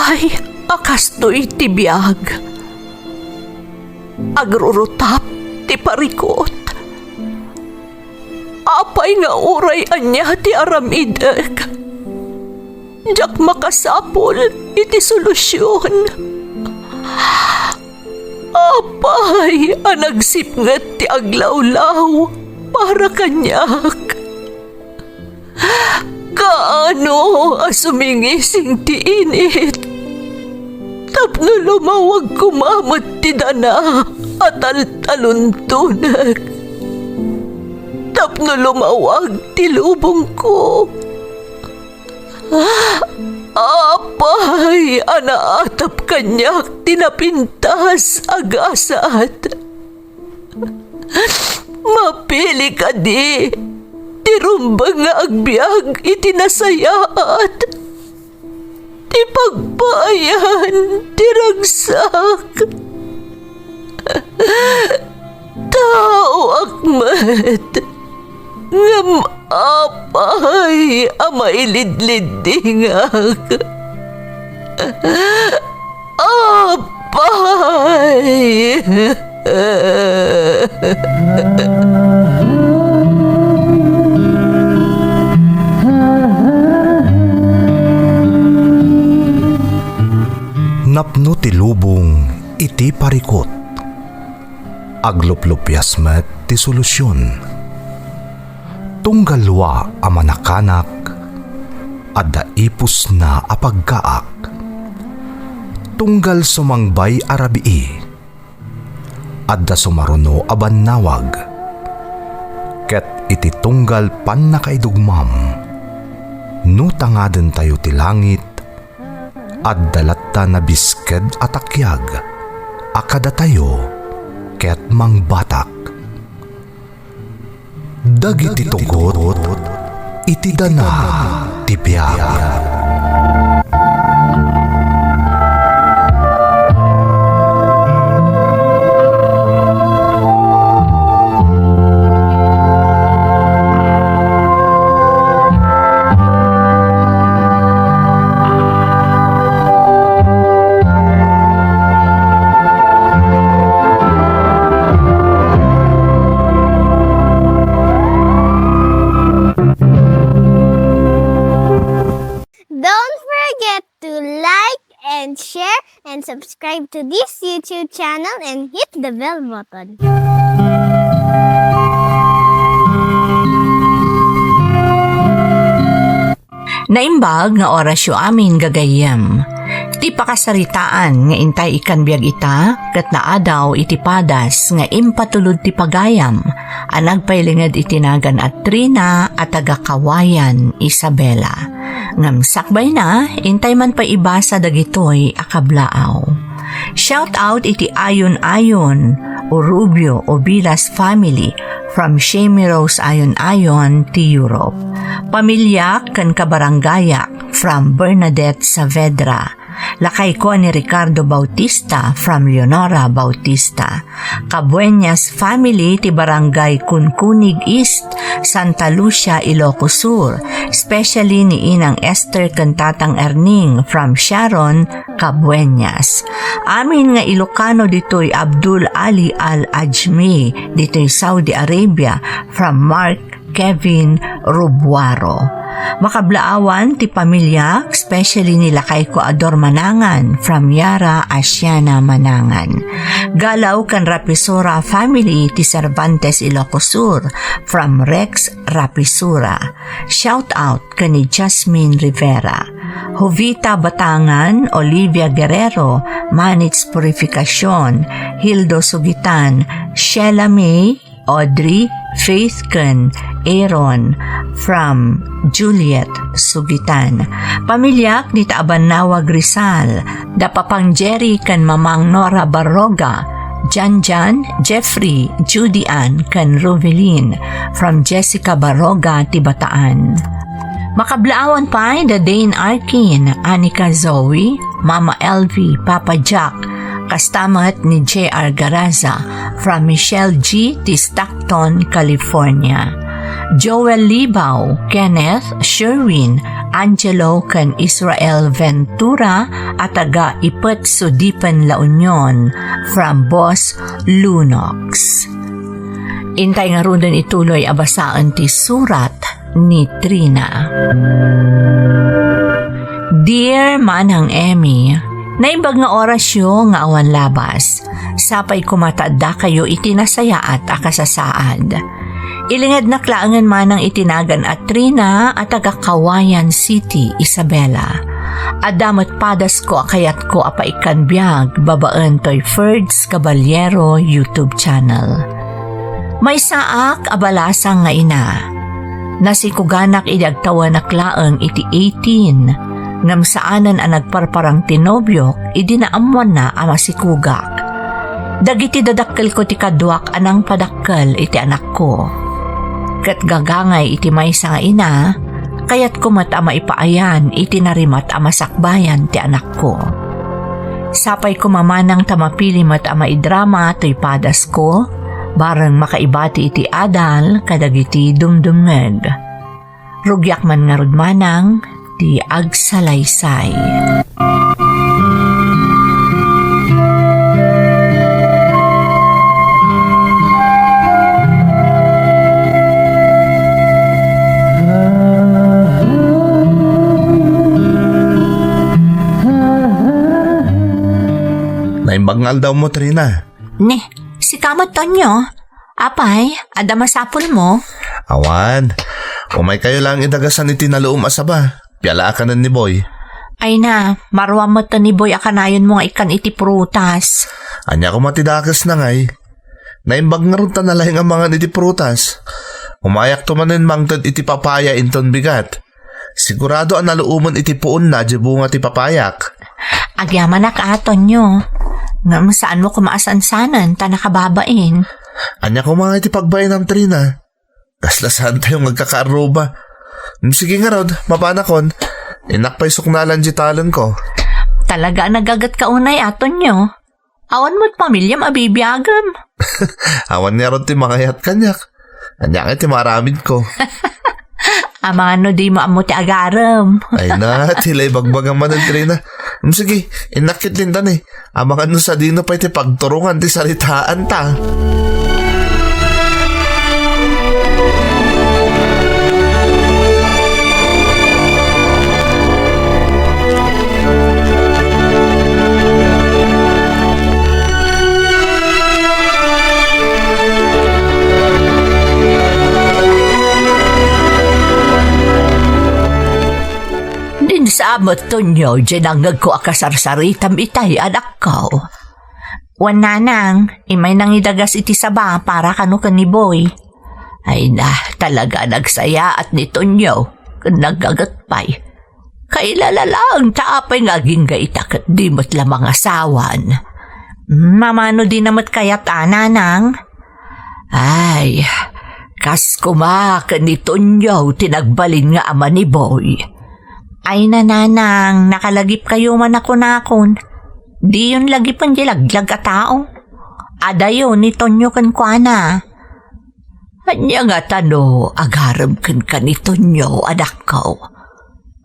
Apay, akastoy ti biyag. Agrurutap ti parikot. Apay nga uray anya ti aramidek. Jak makasapol iti solusyon. Apay, anagsipnget ti aglawlaw para kanyak. Kaano asumingising ti init? Tapno lumawag kumamot ti dana at taluntunak. Tapno lumawag ti lubong ko. Apay, anaatap kanyak tinapintas agasat. Mapili ka di, tirumbang nga agbyag itinasayaat. Ti pagbayan, tiragsak. Tao akmat, ngam apay, amailidlidingak. Apay. Napno ti lubong iti parikot. Agluplupyas met ti solusyon. Tunggalwa a manakanak, adda ipus na apagkaak. Tunggal sumangbay arabii, adda sumaruno a bannawag. Ket iti tunggal pan nakaidugmam, no tangaden tayo ti langit, adda latta na bisked atakyag, akada tayo ket mangbatak. Dagiti tugot, iti dana ti biyag. And subscribe to this YouTube channel and hit the bell button. Naimbag nga orasyo amin gagayem. Ti pakasaritaan nga intay ikan biag ita, kat naadaw iti padas nga impatulod ti pagayam, anag pailingad itinagan at Trina at tagakawayan Isabela. Ngam sakbay na, intay man pa ibasa dagitoy akablaaw. Shout out iti Ayon-Ayon o Rubio o Bilas family from Shemiros Ayon-Ayon ti Europe. Pamilya kan kabaranggayak from Bernadette Saavedra. Lakay ko ni Ricardo Bautista from Leonora Bautista. Cabueñas family ti barangay Kunkunig East, Santa Lucia, Ilocos Sur. Especially ni Inang Esther Cantatang Erning from Sharon, Cabueñas. Amin nga Ilocano ditoy Abdul Ali Al-Ajmi ditoy Saudi Arabia from Mark Kevin Rubuaro. Makablaawan ti pamilya, especially nila kay Coador Manangan from Yara Asiana Manangan. Galaw kan Rapisura family ti Cervantes Ilocos Sur from Rex Rapisura. Shout out kani Jasmine Rivera. Jovita Batangan, Olivia Guerrero, Manits Purificacion, Hildo Sugitan, Sheila May, Audrey, Faith Ken, Aaron from Juliet Sugitan. Pamilyak ni Taabanawag Rizal, Dapapang Jerry kan Mamang Nora Barroga, Janjan, Jeffrey, Judy Ann kan Rovelin from Jessica Barroga, Tibataan. Makablaawan pa the Dane Arkin, Anika Zoe, Mama Elvie, Papa Jack, kastamat ni J.R. Garaza from Michelle G. ti Stockton, California. Joel Libaw, Kenneth, Sherwin, Angelo kan Israel Ventura at taga Ipet Sudipan La Union from Boss Lunox. Intay nga ron din ituloy abasaan ti surat ni Trina. Dear Manang Emmy, naimbag nga orasyo nga awan labas. Sapay kumatadda kayo itinasaya at akasasaad. Ilingad na klaangan manang itinagan at Trina at taga Kawayan City, Isabela. Adamat padas ko akayat ko apaikan biyag babaan toy Ferds Caballero YouTube channel. May saak abalasang nga ina. Nasikuganak idagtawan na klaang iti 18. Ngam saanan ang nagparparang tinobyok idinaamuan na amasikugak. Dagiti dadakkel ko ti kadwak anang padakkel iti anak ko. Kat gagangay iti maysa nga ina, kayat kumat ama ipaayan iti narimat ama sakbayan ti anak ko. Sapay kumamanang tamapili mat ama idrama to'y padas ko, barang makaibati iti adal kadagiti dumdumngeg. Rugyak man nga rudmanang ti agsalaysay. Naimbangal daw mo, Trina. Ne, si Kamot Tonyo. Apay, ada masapul mo. Awan, umay kayo lang idagasan iti naluom asaba. Piyala ka na ni Boy. Ay na, marwam mo ni Boy akanayon mo nga ikan iti prutas. Anya ko matidakas na ngay. Naimbag nga ron tanalahin ang mga iti prutas. Umayak tumanin mangtad iti papaya inton bigat. Sigurado ang naluumon iti puon na di bunga ti papayak. Agyaman na ka, Tonyo. Nga saan mo kumaasansanan ta nakababain. Anya ko mga iti pagbayan ng Trina. Kaslasan tayong magkakaaruba. Sige nga rod, mapanakon. Inakpay suknalan di talon ko. Talaga nagagat ka unay, Tonyo. Awan mo't pamilya mabibiyagam. Awan niya rod ti mga yat kanyak. Anya ka ti maramid ko. Amano di mo amo ti agaram. Ay na, tilay bagbagang man ng Trina. Sige, inakit lindan eh. Amang ano sa dino pa iti pagturungan ti salitaan ta. Dinsamot Tonyo, dyanangag ko akasarsaritam itay anak ko. Wananang, imay nang idagas iti saba para kano ka ni Boy. Ay na, talaga nagsaya at ni Tonyo, nagagatpay. Kailalalang taapay ngaging gaitak at di mo't lamang asawan. Mamano din namat kayat ananang? Ay, kas kumak ni Tonyo tinagbalin nga ama ni Boy. Ay nananang, nakalagip kayo man ako nakon. Di yun lagipan di laglag a tao. Adayo ni Tonyo kan kuana. Anya nga tano, agarem kan ka ni Tonyo, adak ko.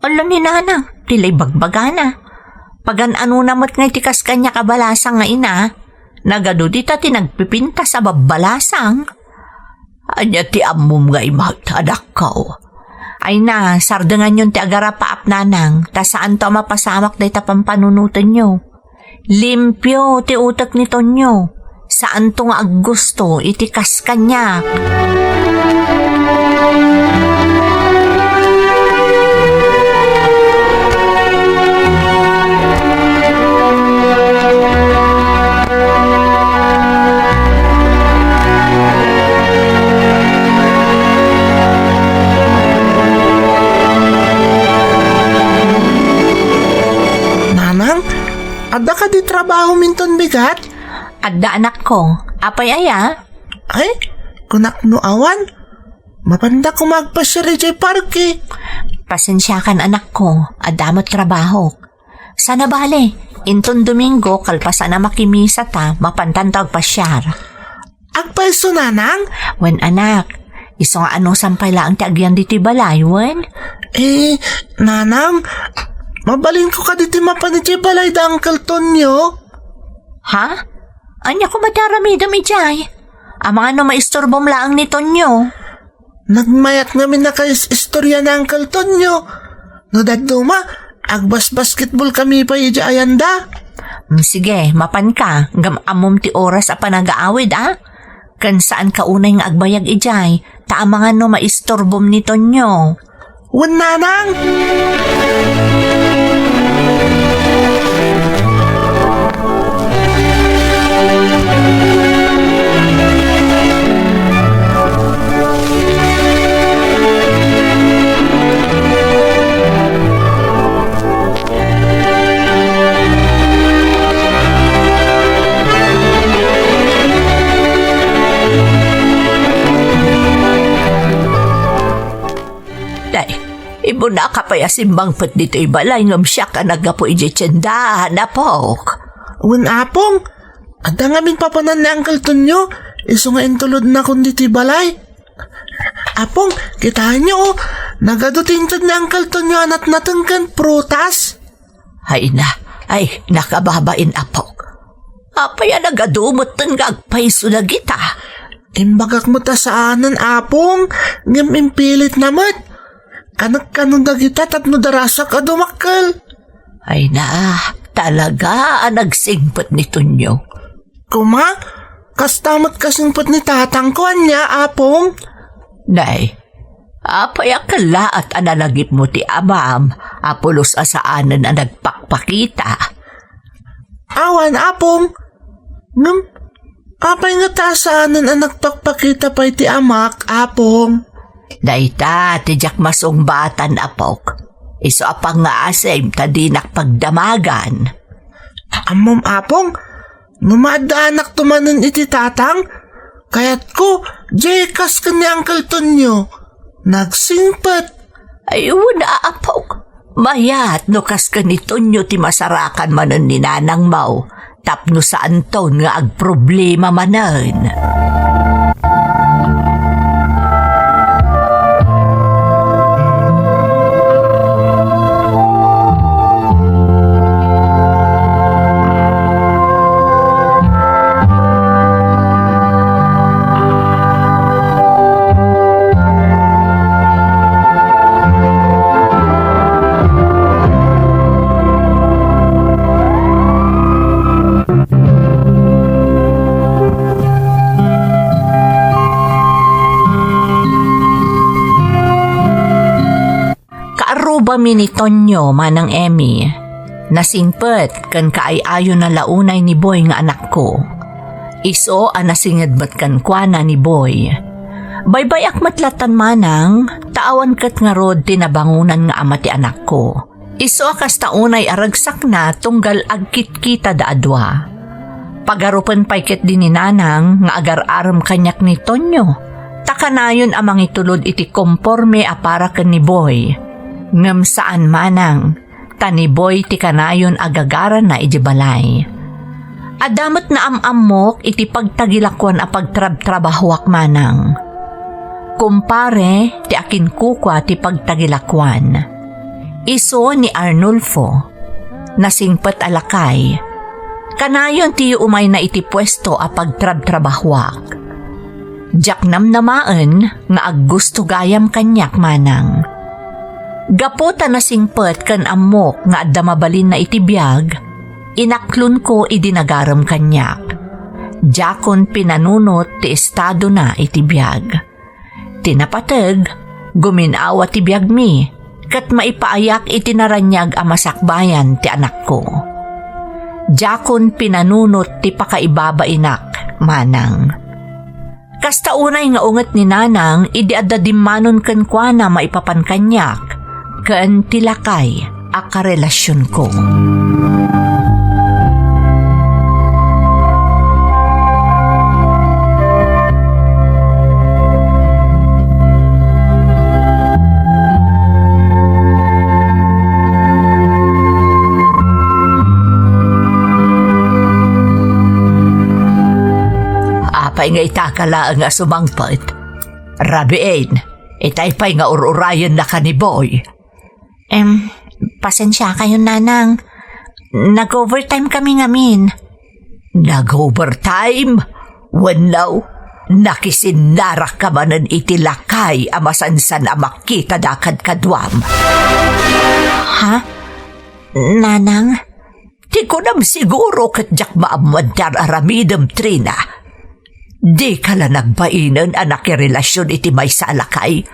Alam ni nanang, tilay bagbagana. Pagan ano namat nga tikas kanya kabalasang nga ina, nagado dita tinagpipinta sa babalasang. Anya ti amom nga imag, adak ko. Ay na, sardangan yun ti agara paap nanang, ta saan to mapasamak day tapampanunutan nyo. Limpyo ti utak ni Tonyo, saan to nga aggusto itikas kanya. Adda ka di trabaho minton bigat? Adda anak ko, apay aya? Ay, kunak no awan. Mapanda ko magpasyari jay parke. Pasensya kan anak ko, adamot trabaho. Sana bale, inton Domingo kalpasan na makimisa ta, mapantantag pasyar. Agpaiso nanang? Wen anak, Iso nga ano sampay lang ti agyan dito balay, wen? Nanang, mabalin ko ka dito mapaniti balay da Uncle Tonyo. Ha? Anya ko madaramidam ijay? Amang ano maistorbom laang ni Tonyo? Nagmayat ngamin na kayo istorya na Uncle Tonyo. No daduma, agbas basketball kami pa ijayan da. Sige, mapan ka. Gamamom ti oras a panag-aawid, Kan saan ka unay nga agbayag ijay, taamangan no maistorbom ni Tonyo. Wan nanang! Ibo na kapaya simbang pet dito ibalay ngam siya ka nagapo ijitsendahan na pok. Wan apong, ada ngamin papanan ni Uncle Tonyo, iso nga intulod na kundi ti balay. Apong, kitaan nyo nagadutintad ni Uncle Tonyo anat natengkan prutas. Ay nakababain apok. Apaya nagadumot ng agpaiso na kita. Imbagak mo ta saanan apong, ngam impilit naman. Kanak-kanong dagita tapno darasak a dumakal. Ay talaga nagsingpot ni Tonyo. Kuma, kastamat kasingpot ni tatang ko niya, apong. Nay, apaya kala at analagip mo ti amam, apulos asaanan na nagpakpakita. Awan, apong. Ngam, apay nga tasaanan ang nagpakpakita pa iti amak, apong. Daita, tijak masungbatan apok. Iso apang nga asem, tadinak pagdamagan. Amom apong, numadaanak tumanon iti tatang, kayat ko, jekas ka ni Uncle Tonyo. Nagsingpat. Ay, wala apok. Mayat, nukas ka ni Tonyo ti masarakan manon ni Nanang Mau. Tapno sa anton nga agproblema manon. Bami ni Tonyo manang Emmy. Nasingpet kan kaayayo na launay ni Boy nga anak ko. Iso nasingad bat kan kuana ni Boy. Baybayak matlatan manang, taawan kat nga rod tinabangunan nga ama ti anak ko. Iso akas taunay aragsak na tunggal agkit kita da adwa. Pagarupan paikit din ni Nanang nga agar-aram kanyak ni Tonyo. Takanayon amang itulod iti komporme apara kan ni Boy. Ngam saan manang, taniboy ti kanayon agagaran na ijibalay. Adamat na amamok iti pagtagilakwan a pagtrab-trabahwak manang. Kumpare ti akin kukwa ti pagtagilakwan. Iso ni Arnulfo, nasingpet alakay. Kanayon ti umay na iti pwesto a pagtrab-trabahwak. Jaknam namaan nga aggusto gayam kanyak manang. Gapota na singpet kan amok nga adda mabalin na itibiyag, inaklon ko idinagaram kanyak. Jakon pinanunot ti estado na itibiyag. Tinapateg, guminawa ti biyag mi, kat maipaayak itinaranyag a masakbayan ti anak ko. Jakon pinanunot ti pakaibabainak, manang. Kasta unay nga unget ni Nanang, idi adda dimmanon kan kwa na maipapan kanyak, kan tilakay a karelasyon ko. Apay nga itakala nga sumangpot. Rabiin, itay pa'y nga ururayan na ka ni Boy. Pasensya kayo, Nanang. Nag-overtime kami ngamin. Nag-overtime? Wanaw, nakisinarak ka manan itilakay amasansan amakita dakad kadwam. Ha? Nanang? Di ko nam siguro katjak maamadar aramidam Trina. Di ka la nagbainan anak relasyon iti may sa alakay.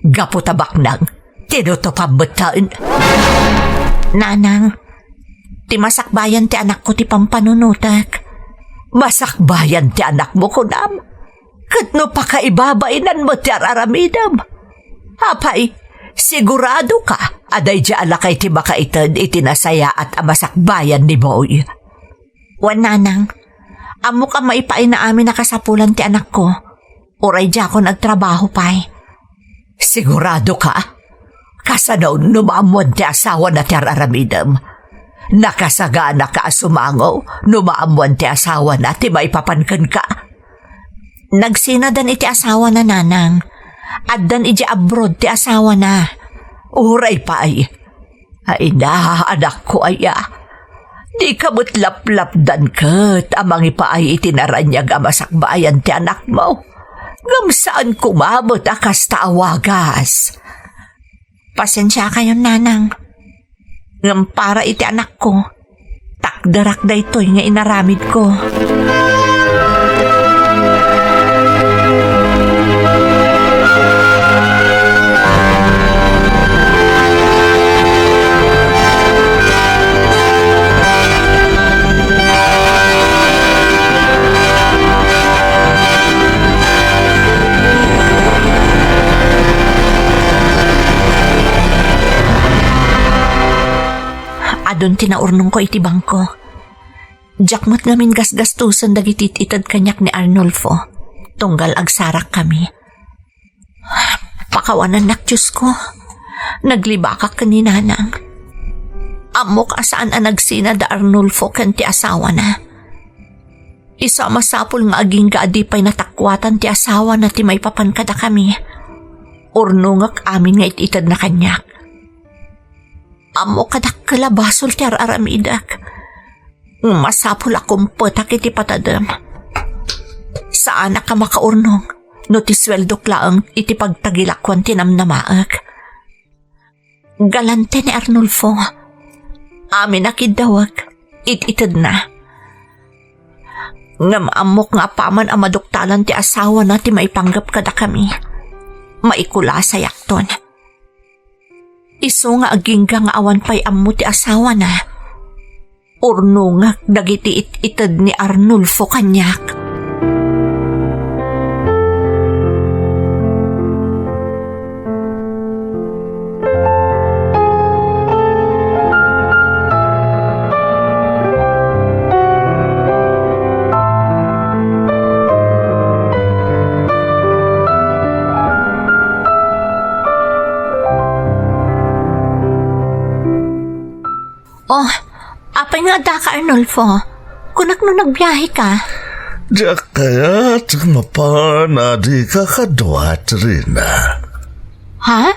Gaputabak nang tinutupambutan. Nanang, ti masakbayan ti anak ko ti pampanunutak. Masakbayan ti anak mo kunam. Katno pa kaibabainan mo ti araramidam. Hapay, sigurado ka aday di alakay ti makaitan itinasaya at amasakbayan ni Boy. Nanang, amo ka maipain na amin nakasapulan ti anak ko. Uray di ako nagtrabaho pa'y. Sigurado ka? Kasanaw numamon ti asawa na ti araramidam. Nakasagana ka asumangaw, numamon ti asawa na ti maipapankan ka. Nagsinadan iti asawa na, Nanang. Addan iti abroad ti asawa na. Uray pa ay. Ay na, anak ko ay di ka mutlaplapdan kat amang ipaay itinaranyag amasakbayan ti anak mo. Gamsaan kumabot akas taawagas. Pasensya kayo, Nanang. Ngam para iti anak ko, takdarak da ito'y nga inaramid ko. Adon tinaurnong ko iti bangko. Jakmat ngamin gasgastusan dagitit itad kanyak ni Arnulfo. Tunggal agsarak kami. Pakawanan naktyus ko. Naglibakak ka ni Nanang. Amok asaan ang nagsina da Arnulfo kan ti asawa na. Isa masapul nga aging gaadipay natakwatan ti asawa na ti may papankada kami. Urnungak amin nga ititad na kanyak. Amo kadak kalabasol ti aramidak. Masapul akong patak iti patadam. Saan ka makaurnong? No ti sweldo klaang iti pagtagilakwan tinamnamaak. Galante ni Arnulfo. Amin akidawag. Ititad na. Ngam amok nga paman amaduktalan ti asawa na ti maipanggap kada kami. Maikula sa yakton. Iso nga agingga nga awan pa'y ammo ti asawa na. Urno nga dagiti ititad ni Arnulfo kanyak. Oh, apay nga da ka, Arnulfo. Kunak no nagbiyahe ka. Diyak kaya mapana di ka kadwat rin na. Ha?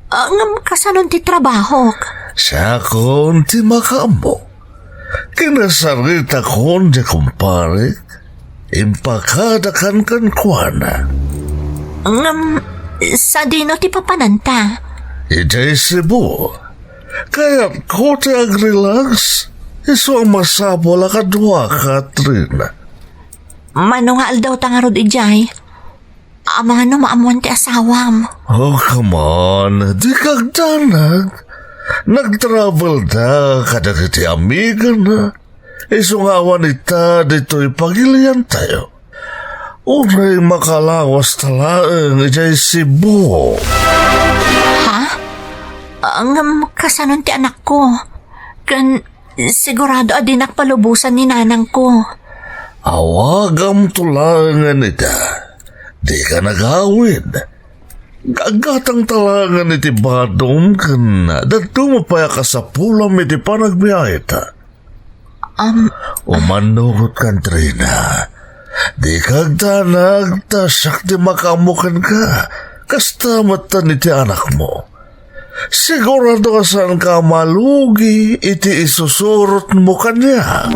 Ngam kasanon ti trabaho. Siya kon ti makaamo. Kinasarita kon di kumpare. Impakadakan kan kuana. Ngam sa dino ti papananta. Ijay Cebu. Kaya ko ti ag-relax. Iso ang masabol akadwa ka rin. Manungal daw tangarod ijay. Amang ano maamuan ti asawam. Oh, come on. Di kagdanag. Nag-travel da kada kiti amiga na. Iso nga wanita dito'y pagilian tayo. Unay makalawas talaang ijay Cebu. Ha? Ang kasanon ti anak ko. Kan sigurado adinak palubusan ni Nanang ko. Awagam tulangan ita. Di ka nagawid. Gagatang talangan iti badom ka na. Dagto mo pa ka sa pulam iti panagbiyahe ta. Umanugot kan Trina. Di kagdanag, tasak di makamukan ka. Kasta mata ni ti anak mo. Sigurado ka saan ka malugi, iti isusurot mo kanya.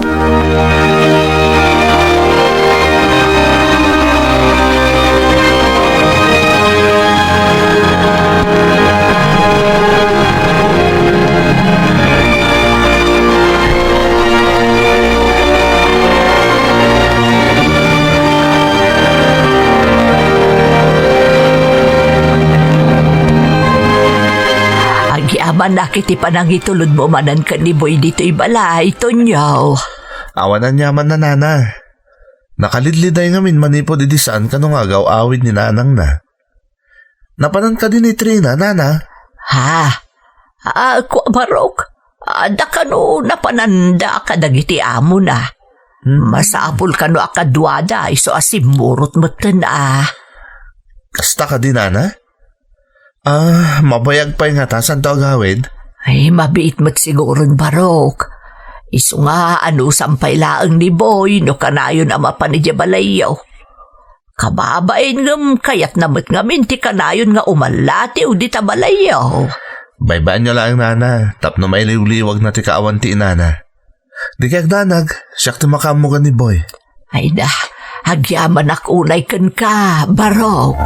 Aman nakiti panangitulod mo manan ka ni Boy dito ibalay, Tonyaw. Awanan yaman na nana. Nakalidliday ngamin manipod idi saan ka nung agaw awid ni nanang na. Napanan ka din ni Trina, nana. Ha? Ako, Barok. Da ka no napananda ka dagiti amo na. Masaapol ka no akadwada, iso asimurot mo na. Kasta ka din, nana? Mabayag pa yung hatasan to agawid? Ay, mabiit mo't siguron, Barok. Iso nga, ano sampay laang ni Boy, no kanayon ama pa ni Jabalayaw. Kababain ngam, kayat namit ngamin, ti kanayon nga umalati o di tabalayaw. Baybaan nyo lang, nana. Tapno may liwliwag na ti kaawan ti inana. Di kag danag, siyak ti makamugan ni Boy. Ay da, agyaman akunay kan ka, Barok.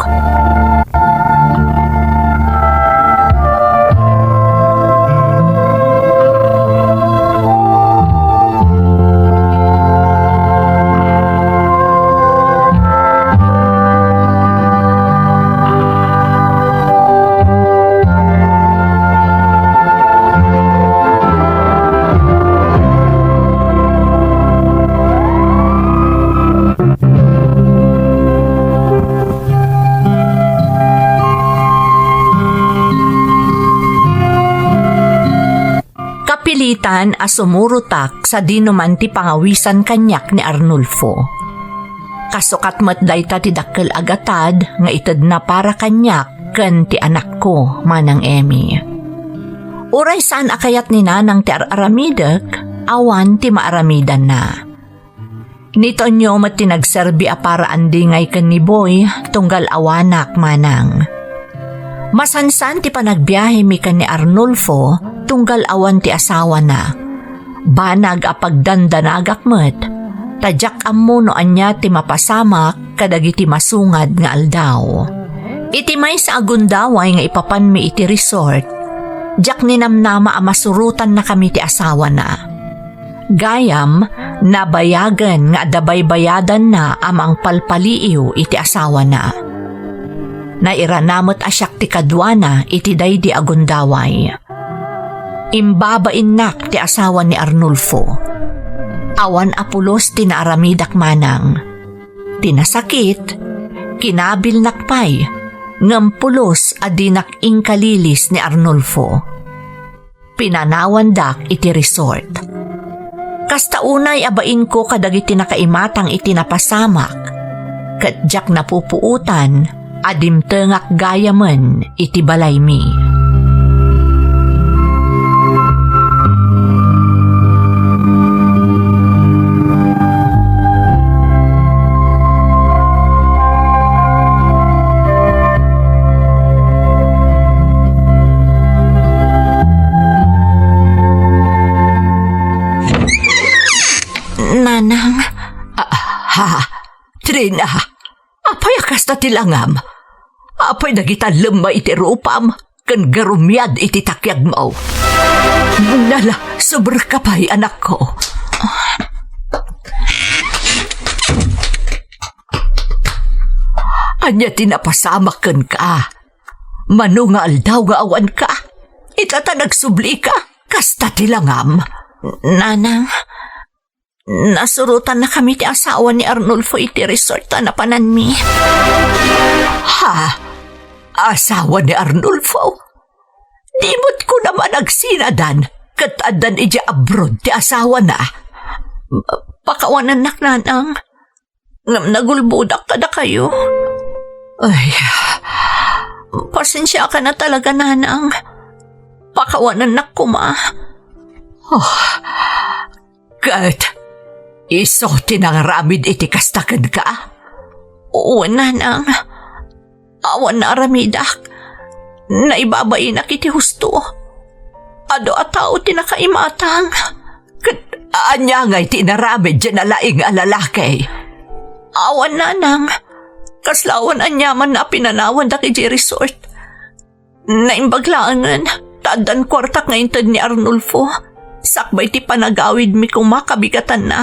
Kapilitan asumurutak sa dinuman ti pangawisan kanyak ni Arnulfo. Kasukat mo't dayta ti dakkel agatad nga ited na para kanyak ken ti anak ko manang Emmy. Uray saan akayat ni nanang ti aramidek, awan ti maaramidan na. Nito nyo mo't tinagserbi a para andingay ken ni Boy tunggal awanak manang. Masansan ti panagbiyahe mi ken ni Arnulfo tunggal awan ti asawa na. Banag a pagdandanagak met, tadyak ammo no anya ti mapasamak kadagiti masungad nga aldaw. Iti may sa agundaway nga ipapan mi iti resort, jak ninamnama a masurutan na kami ti asawa na. Gayam, nabayagan nga dabay-bayadan na amang palpaliiw iti asawa na. Nairanamot asyak ti kadwana iti daydi agundaway. Imbabain nak ti asawa ni Arnulfo. Awan apulos tinaaramidak manang. Tinasakit, kinabil nakpay, ngampulos adinak ingkalilis ni Arnulfo. Pinanawan dak iti resort. Kasta unay abain ko kadagiti nakaimatang iti napasamak. Kadyak napupuutan, adimtengak gayaman iti balay mi. Nanang, Trina, apay kasta tilangam. Apay nagita lemma iti rupam, kan garumyad iti takyag mo. Nala, sobra kapay anak ko. Anya tinapasamakan ka. Manungal daw nga awan ka. Itata nagsubli ka, kasta tilangam. Nanang, nasurutan na kami ti asawa ni Arnulfo iti resort na pananmi. Ha? Asawa ni Arnulfo? Di mo't ko naman nagsinadan kat adan ija abroad ti asawa na. Pakawanan nak nanang. Nagulbudak tada kayo. Ay, pasensya ka na talaga nanang. Pakawanan nak ko ma. Oh, Kat, Iso tinangaramid iti kastakad ka? Oo, nanang. Awan na aramidak. Naibabain na kiti husto. Ado at tao tinakaimatang. Anya nga'y tinaramid dyan na laing alalaki. Awan nanang. Kaslawan anyaman na pinanawan da kiti resort. Naimbaglaangan. Tadan kwartak ngayon tad ni Arnulfo. Sakbay ti panagawid mi kung makabigatan na.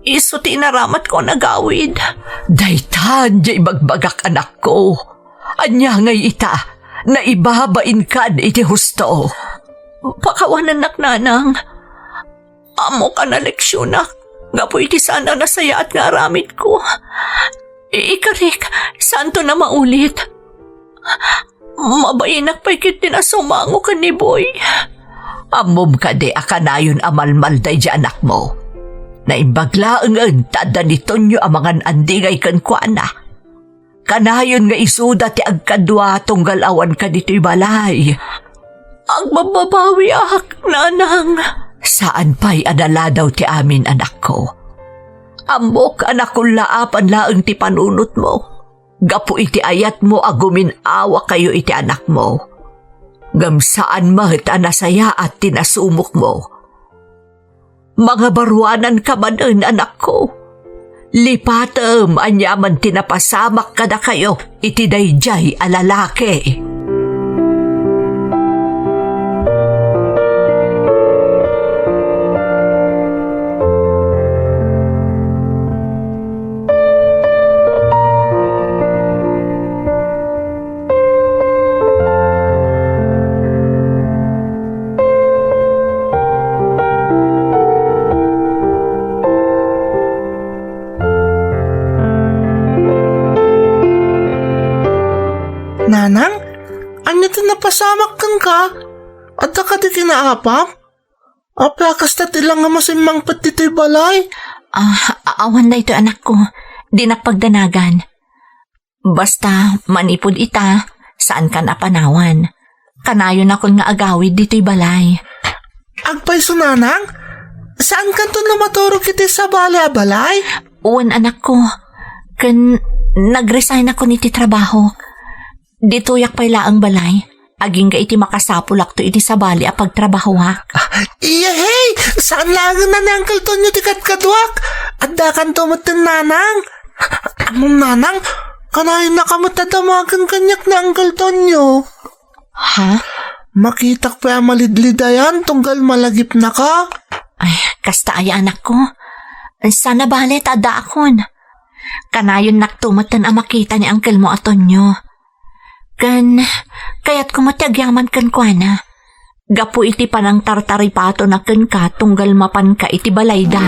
Iso ti inaramat ko nagawid. Daytan, jay bagbagak anak ko. Anya nga'y ita, na ibabain kan iti husto. Pakawanan nak nanang. Amo ka na leksyonak. Nga po iti sana nasaya at nga aramid ko. Ikarik, santo na maulit. Mabainak pa ikit tinasumango ka ni Boy. Amom ka de akanayon amalmal day di anak mo. Naimbaglaangan tada ni Tonyo amangan andigay kan kuana. Kanayon nga isuda ti agkadwa tunggal awan ka dito'y balay. Ang mababawi ak, nanang. Saan pa'y adala daw ti amin anak ko? Amok anak kong laapan laang ti panunot mo. Gapu iti ayat mo agumin awa kayo iti anak mo. Gamsaan mahit anasaya at tinasumok mo. Mga baruanan ka man anak ko. Lipatem anyaman tinapasamak kada kayo iti dayjay alalaki. Nanang, anya ti napasamak kan ka? At ka di kinaapam? Apakas ta tilang nga masimang pat dito'y balay? Awan na ito anak ko. Di nakpagdanagan. Basta manipod ita, saan ka napanawan. Kanayon ako nga agawid dito'y balay. Agpay so nanang? Saan ka to na maturog kiti sa balay? Uwan anak ko. Nag-resign ako niti trabaho. Dito yak pala ang balay. Aging ka iti makasapulak to iti sa bali a pagtrabaho ha. Hey! Saan lang na ni Uncle Tonyo ti kadwak? At dakan tumutin nanang? Among nanang, kanayin na kamatadamagan kanyak ni Uncle Tonyo. Ha? Makitak pa malidlidayan tunggal malagip na ka. Ay, kasta ay anak ko. Sana bali tada akon. Kanayon naktumatan ang makita ni Uncle mo Atonyo. Kaya't kumatagyaman kan kwa na. Gapu iti panang tartaripato na kan ka tunggal mapan ka iti balayda.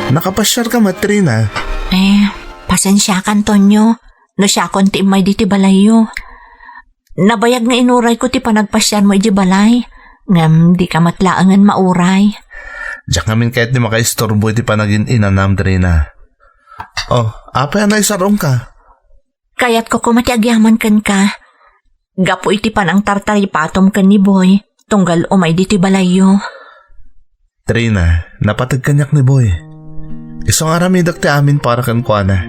Nakapasyar ka matrina. Pasensya ka Antonio. No siya konti may di ti balayo. Nabayag nga inuray ko ti panagpasyar mo iti balay. Ngam di ka matlaangan mauray. Diyak namin kahit di makaistorbo iti panagin inanam trina. Oh, apa yan ay sarong ka? Kaya't ko kumatiagyaman kan ka. Gapo iti panang tartaripatom kan ni Boy. Tunggal umay di ti balayo. Trina, napatag kanyak ni Boy. Isang aramidak ti amin para kan kwa na.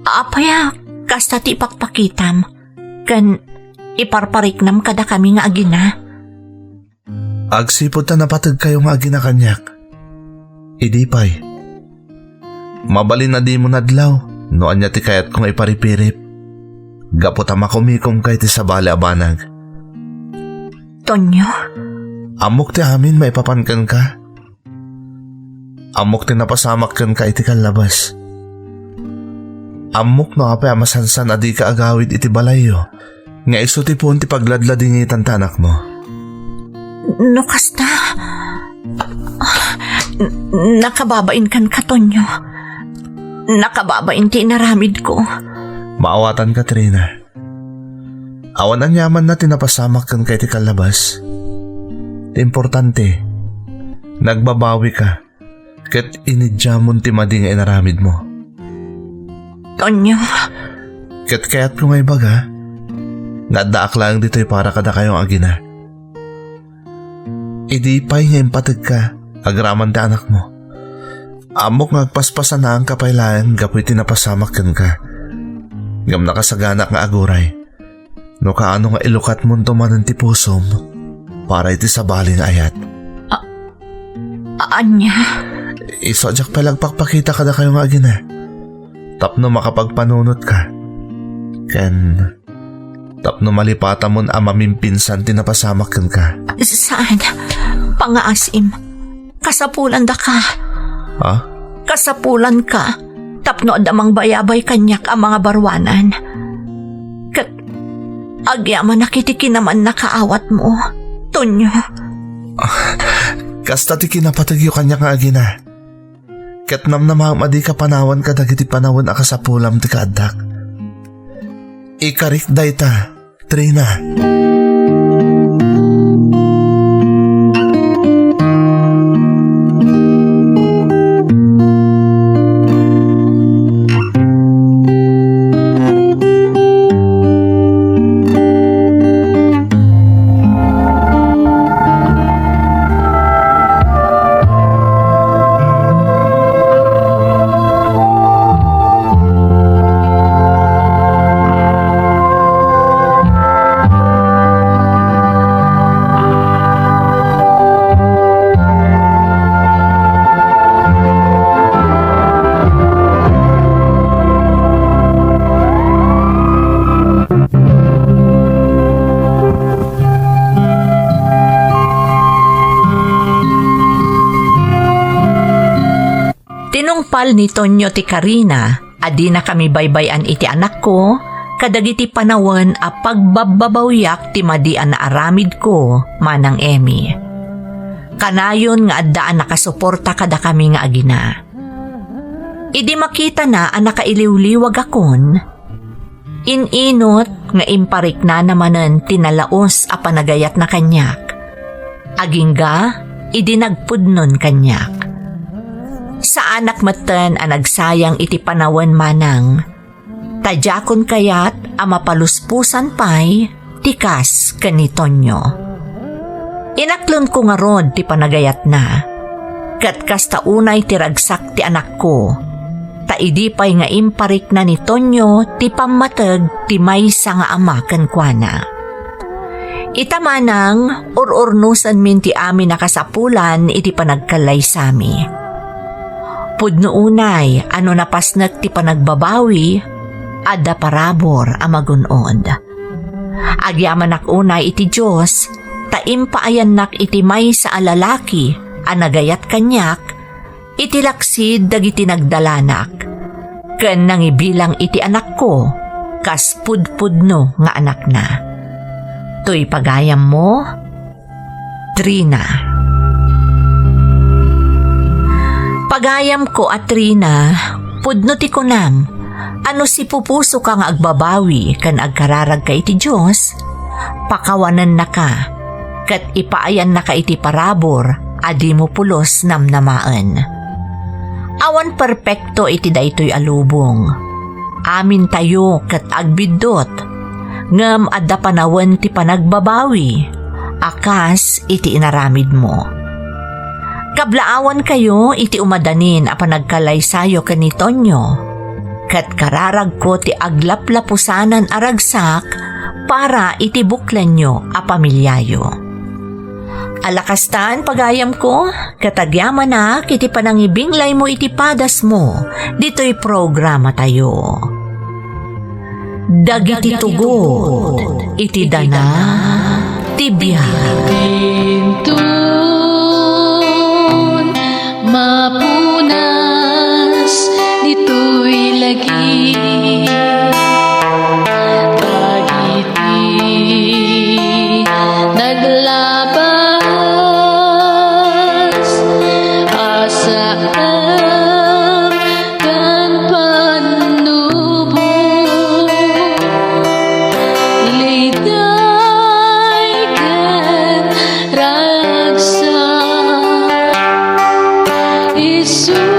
Apaya, kasta ti ipakpakitam. Iparpariknam kada kami nga agina. Agsipod ta napatag kayo nga agina kanyak. Idipay. Mabalin na di mo nadlaw. Noan niya ti kayat kong iparipirip. Gapot ang makumikom kay ti sabali abanag. Tonyo? Amok ti amin maipapankan ka. Amok ti napasamak kan ka iti kalabas. Amok no apay amasansan adi ka agawid iti balayo. Nga iso ti pun ti pagladlading itan tanak mo. No kasta. Nakababain kan ka Tonyo. Nakababain ti inaramid ko. Maawatan ka, Trina. Awan ang yaman na tinapasamak kan kay ti kalabas. Ti importante, nagbabawi ka. Kat inidyamon ti madi nga inaramid mo. Tonyo, Kat kaya't ko ngay baga, nadaak lang dito'y para kada kayong agina. Idi pa'y nga impatid ka, agraman ti anak mo. Amok ngagpaspasan na ang kapailan, gapoy tinapasamak kan ka. Gam nakasaganak nga aguray. No kaano nga ilukat mo tumanan ti pusom, para iti sabali nga ayat. Anya? Isodyak palagpakpakita kada kayong agina. Tapno makapagpanunot ka. Ken, tapno malipata mon amamimpinsan tinapasamak kan ka. Saan? Pangaasim. Kasapulan da ka. Ha? Kasapulan ka. Tapno adamang bayabay kanyak ang mga barwanan. Kat, agyaman nakitiki naman nakaawat mo. Tonyo. Kasta ti kinapatagyo kanya nga agina. Ket namnamang adi ka panawan ka dagiti panawan akasapulam ti kaadak. Ikarik dayta, Trina. Tinungpal ni Tonyo ti Karina, adi na kami baybayan iti anak ko, kadagiti panawan a pagbababawyak ti madian na aramid ko, manang Emmy. Kanayon nga addaan nakasuporta kada kami nga agina. Idi makita na ang nakailiwliwag akon, ininot nga imparik na namanan tinalaos a panagayat na kanyak. Agingga, idi nagpudnon kanyak. Sa anak matan ang nagsayang iti panawan manang, tadyakon kayat a mapaluspusan pay, tikas kanitonyo. Inaklon ko nga rod ti panagayat na, kat kasta unay tiragsak ti anak ko, taidi pay nga imparik na ni Tonyo ti pamatag ti maysa nga ama kankwana. Itamanang ururnusan min ti amin nakasapulan iti panagkalay sami. Pudno unay, ano napasnak ti panagbabawi, adda parabor a magunod. Agyaman nak unay iti Diyos, taimpaayan nak iti may sa alalaki, anagayat kanyak, iti laksid dagiti nagdalanak. Ken nang ibilang iti anak ko, kas pudpudno nga anak na. To'y pagayam mo, Trina. Pagayam ko at Trina, pudno ti kunam, ano si pupuso ka nga agbabawi kan agkararag ka iti Diyos, pakawanan na ka, kat ipaayan na ka iti parabor, adi mo pulos namnamaan. Awan perpekto iti daytoy alubong, amin tayo kat agbidot, ngam adda panawan ti panagbabawi, akas iti inaramid mo. Kablaawan kayo iti umadanin a panagkalay sayo kanitonyo. Kat kararag ko ti aglaplapusanan aragsak para iti buklan nyo a pamilyayo. Alakastan pagayam ko, katagyaman na iti panangibinglay mo iti padas mo, dito'y programa tayo. Dagiti tugod, iti dana, tibiyag. Mapunas dito'y lagi pagiti naglabas asaan kan panubos Jesus